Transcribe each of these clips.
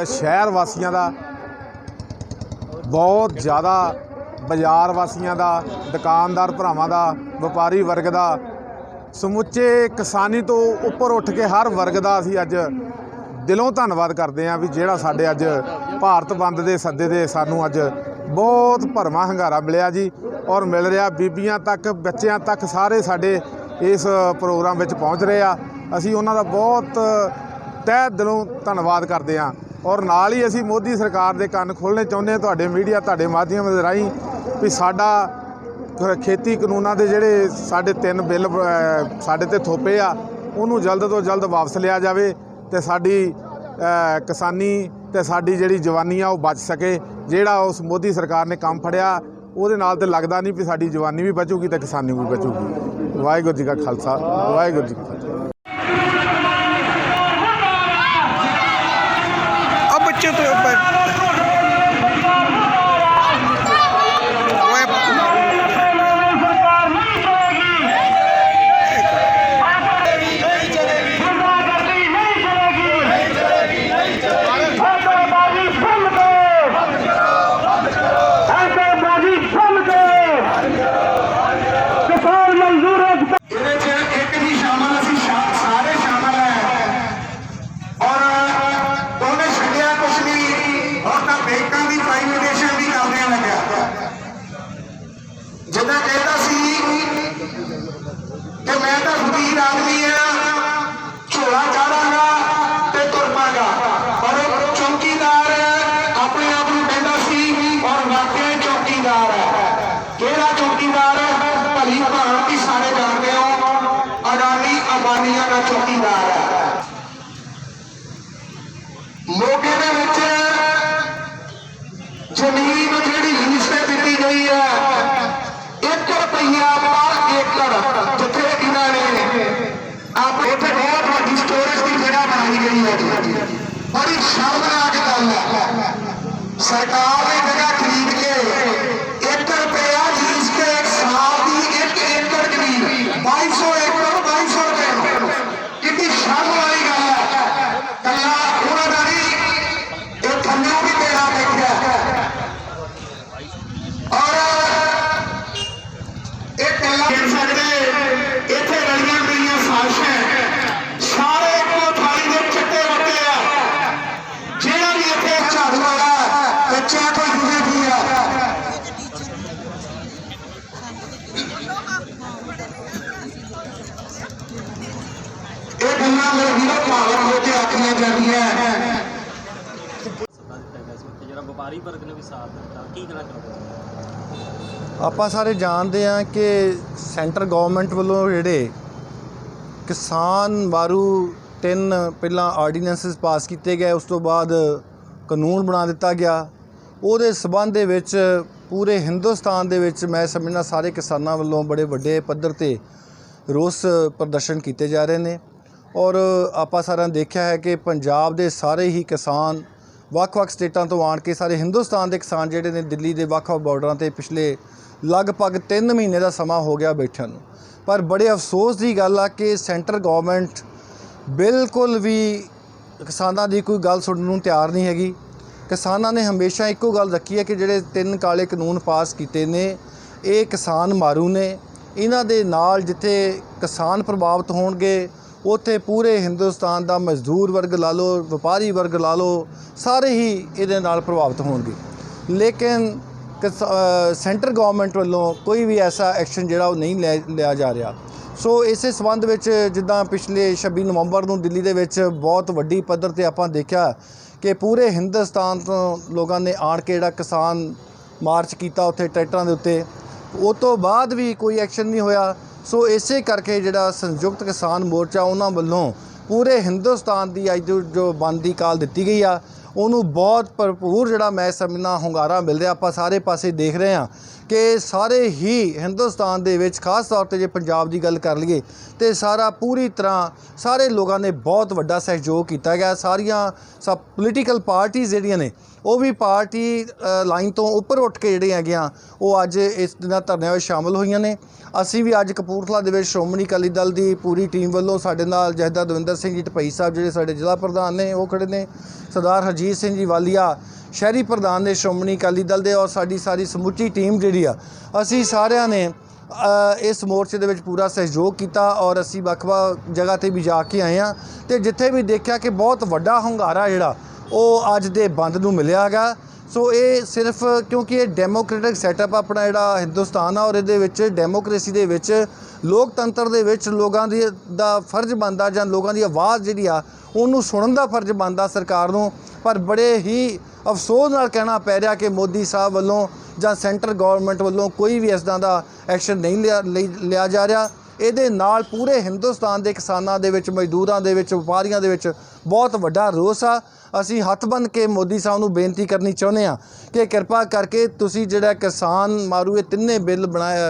शहर वासियों का बहुत ज़्यादा, बाजार वासियों का, दुकानदार भरावां का, व्यापारी वर्ग का, समुचे किसानी तो उपर उठ के हर वर्ग का असीं अज दिलों धन्नवाद करते हैं भी जिहड़ा साडे अज भारत बंद के सद्दे ते सानूं अज बहुत भरवां हंगारा मिलिया जी। और मिल रहा बीबियां तक, बच्चों तक, सारे साडे इस प्रोग्राम में पहुँच रहे आ। असीं उन्हां दा बहुत तह दिलों धन्नवाद करते हैं। और नाल ही असीं मोदी सरकार दे कंन खोलने चाहुंदे हां तुहाडे मीडिया, तुहाडे माध्यम दे राहीं भी साडा खेती कानूनां दे जिहड़े साडे 3 बिल साडे ते थोपे आ उहनूं जल्द तो जल्द वापस लिया जावे ते साडी किसानी ते साडी जिहड़ी जवानी आ वो बच सके। जिहड़ा उस मोदी सरकार ने काम फड़िया ਉਹਦੇ ਨਾਲ ਤੇ ਲੱਗਦਾ नहीं भी साडी जवानी भी बचूगी तो किसानी भी बचूगी। वाहिगुरू जी का खालसा, वाहिगुरू जी की फतेह। अब बच्चों तो जिदा कहता सी कि मैं तो फकीर आदमी हाँ, झोला चाड़ांगा ते तुर पांगा, पर चौकीदार अपने आप को कहता सी और वाकई चौकीदार है। केड़ा चौकीदार है? भली भांति सारे जानते हो, अडानी अंबानिया का चौकीदार है। मोगे दे विच जमीन जिहड़ी लीज ते दित्ती गई है रुपया पर एकड़, जिथे इन्होंने आप इतने बहुत बड़ी स्टोरेज की जगह बनाई गई है। बड़ी शर्मनाक गल है, सरकार ने जगह खरीद के 1 रुपया लीज के 1 साल की 1 एकड़ जमीन 2200 एकड़ 2200 रुपए कितनी शर्म वाली गल है। कला उन्होंने नहीं थल्ले भी देना देखा और इतने रलियां गई साजिशें सारे एको थाली के चिट्टे वटे आ। जिहड़ा भी इत्थे झाड़ू वाला बच्चा कोई जुड़े भी आ, ये गल्लां मेरे वीरों भावुक होकर आखियां जांदियां। व्यापारी वर्ग ने भी साथ दिता, की कहना चाहते? ਆਪਾਂ ਸਾਰੇ ਜਾਣਦੇ ਹਾਂ ਕਿ ਸੈਂਟਰ ਗਵਰਨਮੈਂਟ ਵੱਲੋਂ ਜਿਹੜੇ ਕਿਸਾਨ ਵਾਰੂ 3 ਪਹਿਲਾਂ ਆਰਡੀਨੈਂਸਸ ਪਾਸ ਕੀਤੇ ਗਏ, ਉਸ ਤੋਂ ਬਾਅਦ ਕਾਨੂੰਨ ਬਣਾ ਦਿੱਤਾ ਗਿਆ। ਉਹਦੇ ਸਬੰਧ ਦੇ ਵਿੱਚ ਪੂਰੇ ਹਿੰਦੁਸਤਾਨ ਦੇ ਵਿੱਚ ਮੈਂ ਸਮਝਣਾ ਸਾਰੇ ਕਿਸਾਨਾਂ ਵੱਲੋਂ ਬੜੇ ਵੱਡੇ ਪੱਧਰ 'ਤੇ ਰੋਸ ਪ੍ਰਦਰਸ਼ਨ ਕੀਤੇ ਜਾ ਰਹੇ ਨੇ। ਔਰ ਆਪਾਂ ਸਾਰਿਆਂ ਨੇ ਦੇਖਿਆ ਹੈ ਕਿ ਪੰਜਾਬ ਦੇ ਸਾਰੇ ਹੀ ਕਿਸਾਨ ਵੱਖ-ਵੱਖ ਸਟੇਟਾਂ ਤੋਂ ਆਣ ਕੇ ਸਾਰੇ ਹਿੰਦੁਸਤਾਨ ਦੇ ਕਿਸਾਨ ਜਿਹੜੇ ਨੇ ਦਿੱਲੀ ਦੇ ਵੱਖ-ਵੱਖ ਬਾਰਡਰਾਂ 'ਤੇ ਪਿਛਲੇ ਲਗਭਗ 3 ਮਹੀਨੇ ਦਾ ਸਮਾਂ ਹੋ ਗਿਆ ਬੈਠਿਆਂ ਨੂੰ। ਪਰ ਬੜੇ ਅਫਸੋਸ ਦੀ ਗੱਲ ਆ ਕਿ ਸੈਂਟਰ ਗਵਰਨਮੈਂਟ ਬਿਲਕੁਲ ਵੀ ਕਿਸਾਨਾਂ ਦੀ ਕੋਈ ਗੱਲ ਸੁਣਨ ਨੂੰ ਤਿਆਰ ਨਹੀਂ ਹੈਗੀ। ਕਿਸਾਨਾਂ ਨੇ ਹਮੇਸ਼ਾ ਇੱਕੋ ਗੱਲ ਰੱਖੀ ਹੈ ਕਿ ਜਿਹੜੇ 3 ਕਾਲੇ ਕਾਨੂੰਨ ਪਾਸ ਕੀਤੇ ਨੇ ਇਹ ਕਿਸਾਨ ਮਾਰੂ ਨੇ। ਇਹਨਾਂ ਦੇ ਨਾਲ ਜਿੱਥੇ ਕਿਸਾਨ ਪ੍ਰਭਾਵਿਤ ਹੋਣਗੇ ਉੱਥੇ ਪੂਰੇ ਹਿੰਦੁਸਤਾਨ ਦਾ ਮਜ਼ਦੂਰ ਵਰਗ ਲਾ ਲਓ, ਵਪਾਰੀ ਵਰਗ ਲਾ ਲਓ, ਸਾਰੇ ਹੀ ਇਹਦੇ ਨਾਲ ਪ੍ਰਭਾਵਿਤ ਹੋਣਗੇ। ਲੇਕਿਨ ਸੈਂਟਰ ਗਵਰਨਮੈਂਟ ਵੱਲੋਂ ਕੋਈ ਵੀ ਐਸਾ ਐਕਸ਼ਨ ਜਿਹੜਾ ਉਹ ਨਹੀਂ ਲਿਆ ਜਾ ਰਿਹਾ। ਸੋ ਇਸੇ ਸੰਬੰਧ ਵਿੱਚ ਜਿੱਦਾਂ ਪਿਛਲੇ 26 ਨਵੰਬਰ ਨੂੰ ਦਿੱਲੀ ਦੇ ਵਿੱਚ ਬਹੁਤ ਵੱਡੀ ਪੱਧਰ 'ਤੇ ਆਪਾਂ ਦੇਖਿਆ ਕਿ ਪੂਰੇ ਹਿੰਦੁਸਤਾਨ ਤੋਂ ਲੋਕਾਂ ਨੇ ਆਣ ਕੇ ਜਿਹੜਾ ਕਿਸਾਨ ਮਾਰਚ ਕੀਤਾ ਉੱਥੇ ਟਰੈਕਟਰਾਂ ਦੇ ਉੱਤੇ, ਉਸ ਤੋਂ ਬਾਅਦ ਵੀ ਕੋਈ ਐਕਸ਼ਨ ਨਹੀਂ ਹੋਇਆ। ਸੋ ਇਸੇ ਕਰਕੇ ਜਿਹੜਾ ਸੰਯੁਕਤ ਕਿਸਾਨ ਮੋਰਚਾ ਉਹਨਾਂ ਵੱਲੋਂ ਪੂਰੇ ਹਿੰਦੁਸਤਾਨ ਦੀ ਅੱਜ ਜੋ ਬੰਦ ਦੀ ਕਾਲ ਦਿੱਤੀ ਗਈ ਆ ਉਹਨੂੰ ਬਹੁਤ ਭਰਪੂਰ ਜਿਹੜਾ ਮੈਂ ਸਮਝਣਾ ਹੁੰਗਾਰਾ ਮਿਲ ਰਿਹਾ। ਆਪਾਂ ਸਾਰੇ ਪਾਸੇ ਦੇਖ ਰਹੇ ਹਾਂ ਕਿ ਸਾਰੇ ਹੀ ਹਿੰਦੁਸਤਾਨ ਦੇ ਵਿੱਚ ਖਾਸ ਤੌਰ ਤੇ ਜੇ ਪੰਜਾਬ ਦੀ ਗੱਲ ਕਰ ਲਈਏ ਤੇ ਸਾਰਾ ਪੂਰੀ ਤਰ੍ਹਾਂ ਸਾਰੇ ਲੋਕਾਂ ਨੇ ਬਹੁਤ ਵੱਡਾ ਸਹਿਯੋਗ ਕੀਤਾ ਗਿਆ। ਸਾਰੀਆਂ ਸਭ ਪੋਲੀਟੀਕਲ ਪਾਰਟੀਆਂ ਜਿਹੜੀਆਂ ਨੇ ਉਹ ਵੀ ਪਾਰਟੀ ਲਾਈਨ ਤੋਂ ਉੱਪਰ ਉੱਠ ਕੇ ਜਿਹੜੇ ਹੈਗੀਆਂ ਉਹ ਅੱਜ ਇਸ ਦਿਨਾਂ ਧਰਨਿਆਂ ਵਿੱਚ ਸ਼ਾਮਲ ਹੋਈਆਂ ਨੇ। ਅਸੀਂ ਵੀ ਅੱਜ ਕਪੂਰਥਲਾ ਦੇ ਵਿੱਚ ਸ਼੍ਰੋਮਣੀ ਅਕਾਲੀ ਦਲ ਦੀ ਪੂਰੀ ਟੀਮ ਵੱਲੋਂ ਸਾਡੇ ਨਾਲ ਜਥੇਦਾਰ ਦਵਿੰਦਰ ਸਿੰਘ ਜੀ ਢਪਈ ਸਾਹਿਬ ਜਿਹੜੇ ਸਾਡੇ ਜ਼ਿਲ੍ਹਾ ਪ੍ਰਧਾਨ ਨੇ ਉਹ ਖੜੇ ਨੇ, ਸਰਦਾਰ ਹਰਜੀਤ ਸਿੰਘ ਜੀ ਵਾਲੀਆ ਸ਼ਹਿਰੀ ਪ੍ਰਧਾਨ ਨੇ ਸ਼੍ਰੋਮਣੀ ਅਕਾਲੀ ਦਲ ਦੇ, ਔਰ ਸਾਡੀ ਸਾਰੀ ਸਮੁੱਚੀ ਟੀਮ ਜਿਹੜੀ ਆ ਅਸੀਂ ਸਾਰਿਆਂ ਨੇ ਇਸ ਮੋਰਚੇ ਦੇ ਵਿੱਚ ਪੂਰਾ ਸਹਿਯੋਗ ਕੀਤਾ। ਔਰ ਅਸੀਂ ਵੱਖ-ਵੱਖ ਜਗ੍ਹਾ ਤੇ ਵੀ ਜਾ ਕੇ ਆਏ ਹਾਂ ਤੇ ਜਿੱਥੇ ਵੀ ਦੇਖਿਆ ਕਿ ਬਹੁਤ ਵੱਡਾ ਹੁੰਗਾਰਾ ਜਿਹੜਾ ਉਹ ਅੱਜ ਦੇ ਬੰਦ ਨੂੰ ਮਿਲਿਆ ਹੈਗਾ। ਸੋ ਇਹ ਸਿਰਫ ਕਿਉਂਕਿ ਇਹ ਡੈਮੋਕ੍ਰੈਟਿਕ ਸੈਟਅਪ ਆਪਣਾ ਜਿਹੜਾ ਹਿੰਦੁਸਤਾਨ ਆ ਔਰ ਇਹਦੇ ਵਿੱਚ ਡੈਮੋਕ੍ਰੇਸੀ ਦੇ ਵਿੱਚ ਲੋਕਤੰਤਰ ਦੇ ਵਿੱਚ ਲੋਕਾਂ ਦਾ ਫਰਜ਼ ਬਣਦਾ ਜਾਂ ਲੋਕਾਂ ਦੀ ਆਵਾਜ਼ ਜਿਹੜੀ ਆ ਉਹਨੂੰ ਸੁਣਨ ਦਾ ਫਰਜ਼ ਬਣਦਾ ਸਰਕਾਰ ਨੂੰ। ਪਰ ਬੜੇ ਹੀ ਅਫਸੋਸ ਨਾਲ ਕਹਿਣਾ ਪੈ ਰਿਹਾ ਕਿ ਮੋਦੀ ਸਾਹਿਬ ਵੱਲੋਂ ਜਾਂ ਸੈਂਟਰ ਗਵਰਨਮੈਂਟ ਵੱਲੋਂ ਕੋਈ ਵੀ ਇੱਦਾਂ ਦਾ ਐਕਸ਼ਨ ਨਹੀਂ ਲਿਆ ਜਾ ਰਿਹਾ। ਇਹਦੇ ਨਾਲ ਪੂਰੇ ਹਿੰਦੁਸਤਾਨ ਦੇ ਕਿਸਾਨਾਂ ਦੇ ਵਿੱਚ, ਮਜ਼ਦੂਰਾਂ ਦੇ ਵਿੱਚ, ਵਪਾਰੀਆਂ ਦੇ ਵਿੱਚ ਬਹੁਤ ਵੱਡਾ ਰੋਸ ਆ। ਅਸੀਂ ਹੱਥ ਬੰਨ੍ਹ ਕੇ ਮੋਦੀ ਸਾਹਿਬ ਨੂੰ ਬੇਨਤੀ ਕਰਨੀ ਚਾਹੁੰਦੇ ਹਾਂ ਕਿ ਕਿਰਪਾ ਕਰਕੇ ਤੁਸੀਂ ਜਿਹੜਾ ਕਿਸਾਨ ਮਾਰੂ ਇਹ ਤਿੰਨੇ ਬਿੱਲ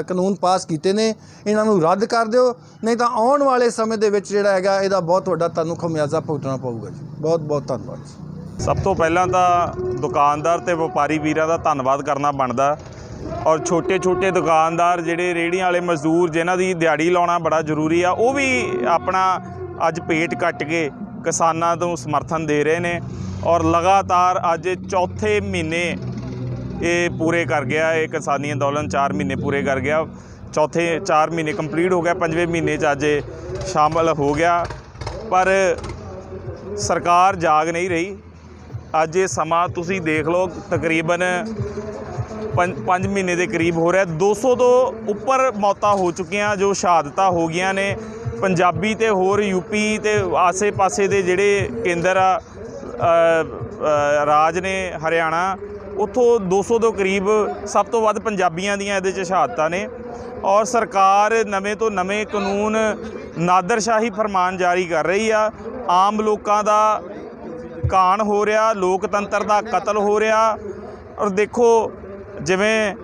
ਕਾਨੂੰਨ ਪਾਸ ਕੀਤੇ ਨੇ ਇਹਨਾਂ ਨੂੰ ਰੱਦ ਕਰ ਦਿਓ, ਨਹੀਂ ਤਾਂ ਆਉਣ ਵਾਲੇ ਸਮੇਂ ਦੇ ਵਿੱਚ ਜਿਹੜਾ ਹੈਗਾ ਇਹਦਾ ਬਹੁਤ ਵੱਡਾ ਤੁਹਾਨੂੰ ਖਮਿਆਜ਼ਾ ਭੁਗਤਣਾ ਪਊਗਾ ਜੀ। ਬਹੁਤ ਬਹੁਤ ਧੰਨਵਾਦ। ਸਭ ਤੋਂ ਪਹਿਲਾਂ ਤਾਂ ਦੁਕਾਨਦਾਰ ਤੇ ਵਪਾਰੀ ਵੀਰਾਂ ਦਾ ਧੰਨਵਾਦ ਕਰਨਾ ਬਣਦਾ। ਔਰ ਛੋਟੇ ਦੁਕਾਨਦਾਰ ਜਿਹੜੇ ਰੇਹੜੀਆਂ ਵਾਲੇ ਮਜ਼ਦੂਰ ਜਿਨ੍ਹਾਂ ਦੀ ਦਿਹਾੜੀ ਲਾਉਣਾ ਬੜਾ ਜ਼ਰੂਰੀ ਆ ਉਹ ਵੀ ਆਪਣਾ ਅੱਜ ਪੇਟ ਕੱਟ ਕੇ ਕਿਸਾਨਾਂ ਨੂੰ ਸਮਰਥਨ ਦੇ ਰਹੇ ਨੇ। ਔਰ ਲਗਾਤਾਰ ਅੱਜ ਚੌਥੇ ਮਹੀਨੇ ਇਹ ਪੂਰੇ ਕਰ ਗਿਆ, ਇਹ ਕਿਸਾਨੀ ਅੰਦੋਲਨ 4 ਮਹੀਨੇ ਪੂਰੇ ਕਰ ਗਿਆ। ਚੌਥੇ 4 ਮਹੀਨੇ ਕੰਪਲੀਟ ਹੋ ਗਿਆ, 5ਵੇਂ ਮਹੀਨੇ 'ਚ ਅੱਜ ਇਹ ਸ਼ਾਮਲ ਹੋ ਗਿਆ। ਪਰ ਸਰਕਾਰ ਜਾਗ ਨਹੀਂ ਰਹੀ। ਅੱਜ ਇਹ ਸਮਾਂ ਤੁਸੀਂ ਦੇਖ ਲਓ ਤਕਰੀਬਨ 5 ਮਹੀਨੇ ਦੇ ਕਰੀਬ ਹੋ ਰਿਹਾ। 200 ਤੋਂ ਉੱਪਰ ਮੌਤਾਂ ਹੋ ਚੁੱਕੀਆਂ, ਜੋ ਸ਼ਹਾਦਤਾਂ ਹੋ ਗਈਆਂ ਨੇ। ਪੰਜਾਬੀ ਤੇ ਹੋਰ ਯੂਪੀ ਤੇ ਆਸੇ-ਪਾਸੇ ਦੇ ਜਿਹੜੇ ਕੇਂਦਰ ਆ ਰਾਜ ਨੇ, ਹਰਿਆਣਾ, ਉੱਥੋਂ 200 ਤੋਂ ਕਰੀਬ ਸਭ ਤੋਂ ਵੱਧ ਪੰਜਾਬੀਆਂ ਦੀਆਂ ਇਹਦੇ 'ਚ ਸ਼ਹਾਦਤਾਂ ਨੇ। ਔਰ ਸਰਕਾਰ ਨਵੇਂ ਤੋਂ ਨਵੇਂ ਕਾਨੂੰਨ ਨਾਦਰਸ਼ਾਹੀ ਫਰਮਾਨ ਜਾਰੀ ਕਰ ਰਹੀ ਆ। ਆਮ ਲੋਕਾਂ ਦਾ ਕਾਣ ਹੋ ਰਿਹਾ, ਲੋਕਤੰਤਰ ਦਾ ਕਤਲ ਹੋ ਰਿਹਾ। ਔਰ ਦੇਖੋ ਜਿਵੇਂ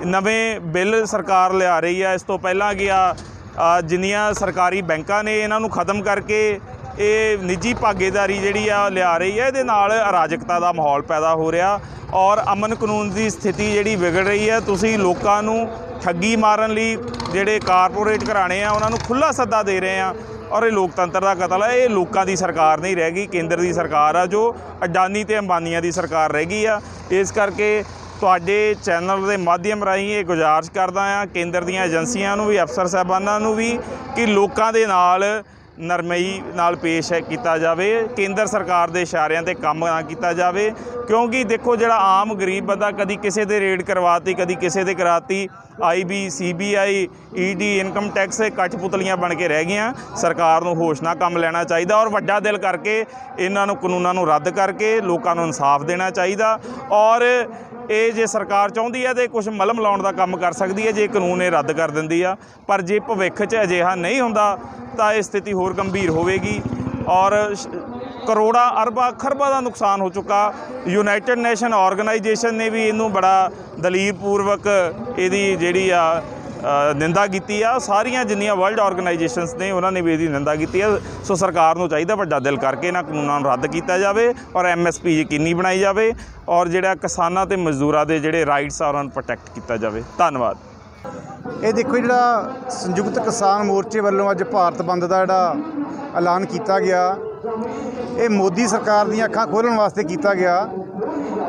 ਨਵੇਂ ਬਿੱਲ ਸਰਕਾਰ ਲਿਆ ਰਹੀ ਆ, ਇਸ ਤੋਂ ਪਹਿਲਾਂ ਗਿਆ ਜਿੰਨੀਆਂ ਸਰਕਾਰੀ ਬੈਂਕਾਂ ਨੇ ਇਹਨਾਂ ਨੂੰ ਖ਼ਤਮ ਕਰਕੇ ਇਹ ਨਿੱਜੀ ਭਾਗੀਦਾਰੀ ਜਿਹੜੀ ਆ ਲਿਆ ਰਹੀ ਹੈ। ਇਹਦੇ ਨਾਲ ਅਰਾਜਕਤਾ ਦਾ ਮਾਹੌਲ ਪੈਦਾ ਹੋ ਰਿਹਾ ਔਰ ਅਮਨ ਕਾਨੂੰਨ ਦੀ ਸਥਿਤੀ ਜਿਹੜੀ ਵਿਗੜ ਰਹੀ ਹੈ। ਤੁਸੀਂ ਲੋਕਾਂ ਨੂੰ ਠੱਗੀ ਮਾਰਨ ਲਈ ਜਿਹੜੇ ਕਾਰਪੋਰੇਟ ਘਰਾਣੇ ਆ ਉਹਨਾਂ ਨੂੰ ਖੁੱਲ੍ਹਾ ਸੱਦਾ ਦੇ ਰਹੇ ਆ ਔਰ ਇਹ ਲੋਕਤੰਤਰ ਦਾ ਕਤਲ ਹੈ। ਇਹ ਲੋਕਾਂ ਦੀ ਸਰਕਾਰ ਨਹੀਂ ਰਹਿ ਗਈ, ਕੇਂਦਰ ਦੀ ਸਰਕਾਰ ਆ ਜੋ ਅਡਾਨੀ ਤੇ ਅੰਬਾਨੀਆਂ ਦੀ ਸਰਕਾਰ ਰਹਿ ਗਈ ਆ। ਇਸ ਕਰਕੇ ਤੁਹਾਡੇ ਚੈਨਲ ਦੇ ਮਾਧਿਅਮ ਰਾਹੀਂ ਇਹ ਗੁਜ਼ਾਰਿਸ਼ ਕਰਦਾ ਹਾਂ ਕੇਂਦਰ ਦੀਆਂ ਏਜੰਸੀਆਂ ਨੂੰ ਵੀ, ਅਫਸਰ ਸਾਹਿਬਾਨਾਂ ਨੂੰ ਵੀ, ਕਿ ਲੋਕਾਂ ਦੇ ਨਾਲ ਨਰਮਈ ਨਾਲ ਪੇਸ਼ ਕੀਤਾ ਜਾਵੇ। ਕੇਂਦਰ ਸਰਕਾਰ ਦੇ ਇਸ਼ਾਰਿਆਂ 'ਤੇ ਕੰਮ ਨਾ ਕੀਤਾ ਜਾਵੇ। ਕਿਉਂਕਿ ਦੇਖੋ ਜਿਹੜਾ ਆਮ ਗਰੀਬ ਬੰਦਾ ਕਦੀ ਕਿਸੇ ਦੇ ਰੇਡ ਕਰਵਾਤੀ, ਕਦੀ ਕਿਸੇ ਦੇ ਕਰਾਤੀ। IB, CBI, ED, income tax ਕਠਪੁਤਲੀਆਂ ਬਣ ਕੇ ਰਹਿ ਗਈਆਂ। ਸਰਕਾਰ ਨੂੰ ਹੋਸ਼ ਨਾਲ ਕੰਮ ਲੈਣਾ ਚਾਹੀਦਾ ਔਰ ਵੱਡਾ ਦਿਲ ਕਰਕੇ ਇਹਨਾਂ ਨੂੰ ਕਾਨੂੰਨਾਂ ਨੂੰ ਰੱਦ ਕਰਕੇ ਲੋਕਾਂ ਨੂੰ ਇਨਸਾਫ ਦੇਣਾ ਚਾਹੀਦਾ। ਔਰ ਇਹ ਜੇ ਸਰਕਾਰ ਚਾਹੁੰਦੀ ਹੈ ਤਾਂ ਕੁਝ ਮਲਮ ਲਾਉਣ ਦਾ ਕੰਮ ਕਰ ਸਕਦੀ ਹੈ ਜੇ ਕਾਨੂੰਨ ਇਹ ਰੱਦ ਕਰ ਦਿੰਦੀ ਆ। ਪਰ ਜੇ ਭਵਿੱਖ 'ਚ ਅਜਿਹਾ ਨਹੀਂ ਹੁੰਦਾ ਤਾਂ ਇਹ ਸਥਿਤੀ ਹੋਰ ਗੰਭੀਰ ਹੋਵੇਗੀ ਔਰ ਕਰੋੜਾਂ ਅਰਬਾਂ ਖਰਬਾਂ ਦਾ ਨੁਕਸਾਨ ਹੋ ਚੁੱਕਾ। ਯੂਨਾਈਟਿਡ ਨੇਸ਼ਨ ਆਰਗੇਨਾਈਜੇਸ਼ਨ ਨੇ ਵੀ ਇਹਨੂੰ ਬੜਾ ਦਲੀਲਪੂਰਵਕ ਇਹਦੀ ਜਿਹੜੀ ਆ ਨਿੰਦਾ ਕੀਤੀ ਆ। ਸਾਰੀਆਂ ਜਿੰਨੀਆਂ ਵਰਲਡ ਆਰਗੇਨਾਈਜੇਸ਼ਨਸ ਨੇ ਉਹਨਾਂ ਨੇ ਵੀ ਇਹਦੀ ਨਿੰਦਾ ਕੀਤੀ ਆ। ਸੋ ਸਰਕਾਰ ਨੂੰ ਚਾਹੀਦਾ ਵੱਡਾ ਦਿਲ ਕਰਕੇ ਇਹਨਾਂ ਕਾਨੂੰਨਾਂ ਨੂੰ ਰੱਦ ਕੀਤਾ ਜਾਵੇ ਔਰ MSP ਯਕੀਨੀ ਬਣਾਈ ਜਾਵੇ ਔਰ ਜਿਹੜਾ ਕਿਸਾਨਾਂ ਤੇ ਮਜ਼ਦੂਰਾਂ ਦੇ ਜਿਹੜੇ ਰਾਈਟਸ ਆ ਉਹਨਾਂ ਨੂੰ ਪ੍ਰੋਟੈਕਟ ਕੀਤਾ ਜਾਵੇ। ਧੰਨਵਾਦ। ਇਹ ਦੇਖੋ ਜਿਹੜਾ ਸੰਯੁਕਤ ਕਿਸਾਨ ਮੋਰਚੇ ਵੱਲੋਂ ਅੱਜ ਭਾਰਤ ਬੰਦ ਦਾ ਜਿਹੜਾ ਐਲਾਨ ਕੀਤਾ ਗਿਆ, ਇਹ ਮੋਦੀ ਸਰਕਾਰ ਦੀਆਂ ਅੱਖਾਂ ਖੋਲ੍ਹਣ ਵਾਸਤੇ ਕੀਤਾ ਗਿਆ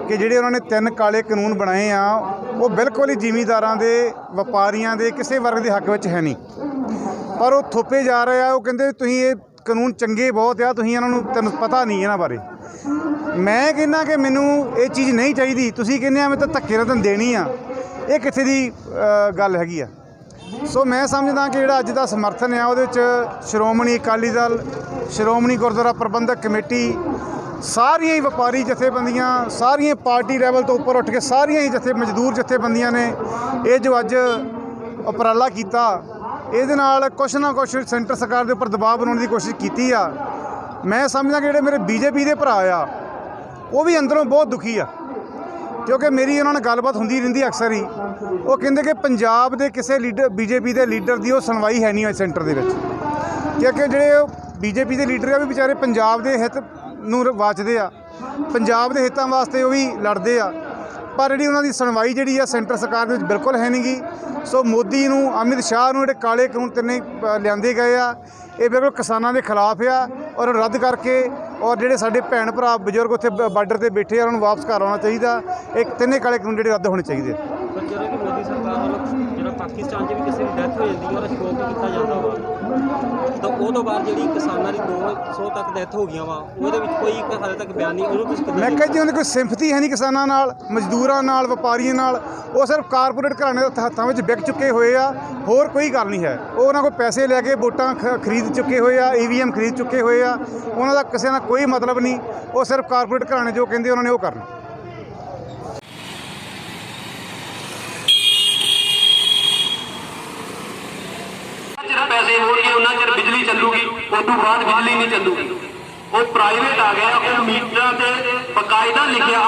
ਕਿ ਜਿਹੜੇ ਉਹਨਾਂ ਨੇ 3 ਕਾਲੇ ਕਾਨੂੰਨ ਬਣਾਏ ਆ ਉਹ ਬਿਲਕੁਲ ਹੀ ਜ਼ਿਮੀਂਦਾਰਾਂ ਦੇ, ਵਪਾਰੀਆਂ ਦੇ, ਕਿਸੇ ਵਰਗ ਦੇ ਹੱਕ ਵਿੱਚ ਹੈ ਨਹੀਂ, ਪਰ ਉਹ ਥੋਪੇ ਜਾ ਰਹੇ ਆ। ਉਹ ਕਹਿੰਦੇ ਤੁਸੀਂ ਇਹ ਕਾਨੂੰਨ ਚੰਗੇ ਬਹੁਤ ਆ, ਤੁਸੀਂ ਇਹਨਾਂ ਨੂੰ, ਤੈਨੂੰ ਪਤਾ ਨਹੀਂ ਇਹਨਾਂ ਬਾਰੇ। ਮੈਂ ਕਹਿੰਦਾ ਕਿ ਮੈਨੂੰ ਇਹ ਚੀਜ਼ ਨਹੀਂ ਚਾਹੀਦੀ। ਤੁਸੀਂ ਕਹਿੰਦੇ ਆ ਮੈਂ ਤਾਂ ਧੱਕੇ ਨਾਲ ਤੈਨੂੰ ਦੇਣੀ ਆ, ਇਹ ਕਿੱਥੇ ਦੀ ਗੱਲ ਹੈਗੀ ਆ। ਸੋ ਮੈਂ ਸਮਝਦਾ ਕਿ ਜਿਹੜਾ ਅੱਜ ਦਾ ਸਮਰਥਨ ਆ ਉਹਦੇ ਵਿੱਚ ਸ਼੍ਰੋਮਣੀ ਅਕਾਲੀ ਦਲ, ਸ਼੍ਰੋਮਣੀ ਗੁਰਦੁਆਰਾ ਪ੍ਰਬੰਧਕ ਕਮੇਟੀ, ਸਾਰੀਆਂ ਹੀ ਵਪਾਰੀ ਜਥੇਬੰਦੀਆਂ, ਸਾਰੀਆਂ ਪਾਰਟੀ ਲੈਵਲ ਤੋਂ ਉੱਪਰ ਉੱਠ ਕੇ ਸਾਰੀਆਂ ਹੀ ਮਜ਼ਦੂਰ ਜਥੇਬੰਦੀਆਂ ਨੇ ਇਹ ਜੋ ਅੱਜ ਉਪਰਾਲਾ ਕੀਤਾ, ਇਹਦੇ ਨਾਲ ਕੁਛ ਨਾ ਕੁਛ ਸੈਂਟਰ ਸਰਕਾਰ ਦੇ ਉੱਪਰ ਦਬਾਅ ਬਣਾਉਣ ਦੀ ਕੋਸ਼ਿਸ਼ ਕੀਤੀ ਆ। ਮੈਂ ਸਮਝਦਾ ਕਿ ਜਿਹੜੇ ਮੇਰੇ BJP ਦੇ ਭਰਾ ਆ ਉਹ ਵੀ ਅੰਦਰੋਂ ਬਹੁਤ ਦੁਖੀ ਆ। ਕਿਉਂਕਿ ਮੇਰੀ ਉਹਨਾਂ ਨਾਲ ਗੱਲਬਾਤ ਹੁੰਦੀ ਰਹਿੰਦੀ ਅਕਸਰ ਹੀ। ਉਹ ਕਹਿੰਦੇ ਕਿ ਪੰਜਾਬ ਦੇ ਕਿਸੇ ਲੀਡਰ ਬੀਜੇਪੀ ਦੇ ਲੀਡਰ ਦੀ ਉਹ ਸੁਣਵਾਈ ਹੈ ਨਹੀਂ ਹੋਈ ਸੈਂਟਰ ਦੇ ਵਿੱਚ, ਕਿਉਂਕਿ ਜਿਹੜੇ ਬੀਜੇਪੀ ਦੇ ਲੀਡਰ ਆ ਵੀ ਵਿਚਾਰੇ ਪੰਜਾਬ ਦੇ ਹਿੱਤ ਨੂੰ ਵਾਚਦੇ ਆ, ਪੰਜਾਬ ਦੇ ਹਿੱਤਾਂ ਵਾਸਤੇ ਉਹ ਵੀ ਲੜਦੇ ਆ, ਪਰ ਜਿਹੜੀ ਉਹਨਾਂ ਦੀ ਸੁਣਵਾਈ ਜਿਹੜੀ ਆ ਸੈਂਟਰ ਸਰਕਾਰ ਦੇ ਵਿੱਚ ਬਿਲਕੁਲ ਹੈ ਨਹੀਂ ਗੀ। ਸੋ ਮੋਦੀ ਨੂੰ, ਅਮਿਤ ਸ਼ਾਹ ਨੂੰ ਜਿਹੜੇ ਕਾਲੇ ਕਾਨੂੰਨ ਤਿੰਨੇ ਲਿਆਂਦੇ ਗਏ ਆ, ਇਹ ਬਿਲਕੁਲ ਕਿਸਾਨਾਂ ਦੇ ਖਿਲਾਫ ਆ ਔਰ ਰੱਦ ਕਰਕੇ ਔਰ ਜਿਹੜੇ ਸਾਡੇ ਭੈਣ ਭਰਾ ਬਜ਼ੁਰਗ ਉੱਥੇ ਬਾਰਡਰ ਤੇ ਬੈਠੇ ਆ ਉਹਨਾਂ ਨੂੰ ਵਾਪਸ ਘਰ ਆਉਣਾ ਚਾਹੀਦਾ। ਇਹ ਤਿੰਨੇ ਕਾਲੇ ਕਾਨੂੰਨ ਜਿਹੜੇ ਰੱਦ ਹੋਣੇ ਚਾਹੀਦੇ ਆ। ਪਰ ਜਦੋਂ ਕਿ ਮੋਦੀ ਸਰਕਾਰ ਵੱਲੋਂ ਜਿਹੜਾ ਪਾਕਿਸਤਾਨ 'ਚ ਵੀ ਕਿਸੇ ਦੀ ਡੈਥ ਹੋ ਜਾਂਦੀ ਹੈ ਉਹਦਾ ਸ਼ੋਅ ਕੀਤਾ ਜਾਂਦਾ ਵਾ, ਤਾਂ ਉਹ ਤੋਂ ਬਾਅਦ ਜਿਹੜੀ ਕਿਸਾਨਾਂ ਦੀ 200 ਤੱਕ ਡੈਥ ਹੋ ਗਈਆਂ ਵਾ, ਉਹਦੇ ਵਿੱਚ ਕੋਈ ਹਾਲੇ ਤੱਕ ਬਿਆਨ ਨਹੀਂ। ਉਹਨੂੰ ਤੁਸੀਂ ਕਿੱਦਾਂ ਮੈਂ ਕਿਹਾ ਜੀ ਉਹਨਾਂ ਦੀ ਕੋਈ ਸਿੰਪਥੀ ਹੈ ਨਹੀਂ ਕਿਸਾਨਾਂ ਨਾਲ, ਮਜ਼ਦੂਰਾਂ ਨਾਲ, ਵਪਾਰੀਆਂ ਨਾਲ। ਉਹ ਸਿਰਫ ਕਾਰਪੋਰੇਟ ਘਰਾਣੇ ਦੇ ਹੱਥਾਂ ਵਿੱਚ ਵਿਕ ਚੁੱਕੇ ਹੋਏ ਆ, ਹੋਰ ਕੋਈ ਗੱਲ ਨਹੀਂ ਹੈ। ਉਹ ਉਹਨਾਂ ਕੋਲ ਪੈਸੇ ਲੈ ਕੇ ਵੋਟਾਂ ਖਰੀਦ ਚੁੱਕੇ ਹੋਏ ਆ, EVM ਖਰੀਦ ਚੁੱਕੇ ਹੋਏ ਆ। ਉਹਨਾਂ ਦਾ ਕਿਸੇ ਨਾਲ ਕੋਈ ਮਤਲਬ ਨਹੀਂ। ਉਹ ਸਿਰਫ ਕਾਰਪੋਰੇਟ ਘਰਾਣੇ ਜੋ ਕਹਿੰਦੇ ਉਹਨਾਂ ਨੇ ਉਹ ਕਰਨਾ। ਚਿਰ ਪੈਸੇ ਹੋਣਗੇ ਉਹਨਾਂ ਚਿਰ ਬਿਜਲੀ ਚੱਲੂਗੀ, ਉਸ ਤੋਂ ਬਾਅਦ ਬਿਜਲੀ ਨਹੀਂ ਚੱਲੂਗੀ। ਉਹ ਪ੍ਰਾਈਵੇਟ ਆ ਗਿਆ, ਉਹ ਮੀਟਰਾਂ ਤੇ ਬਕਾਇਦਾ ਲਿਖਿਆ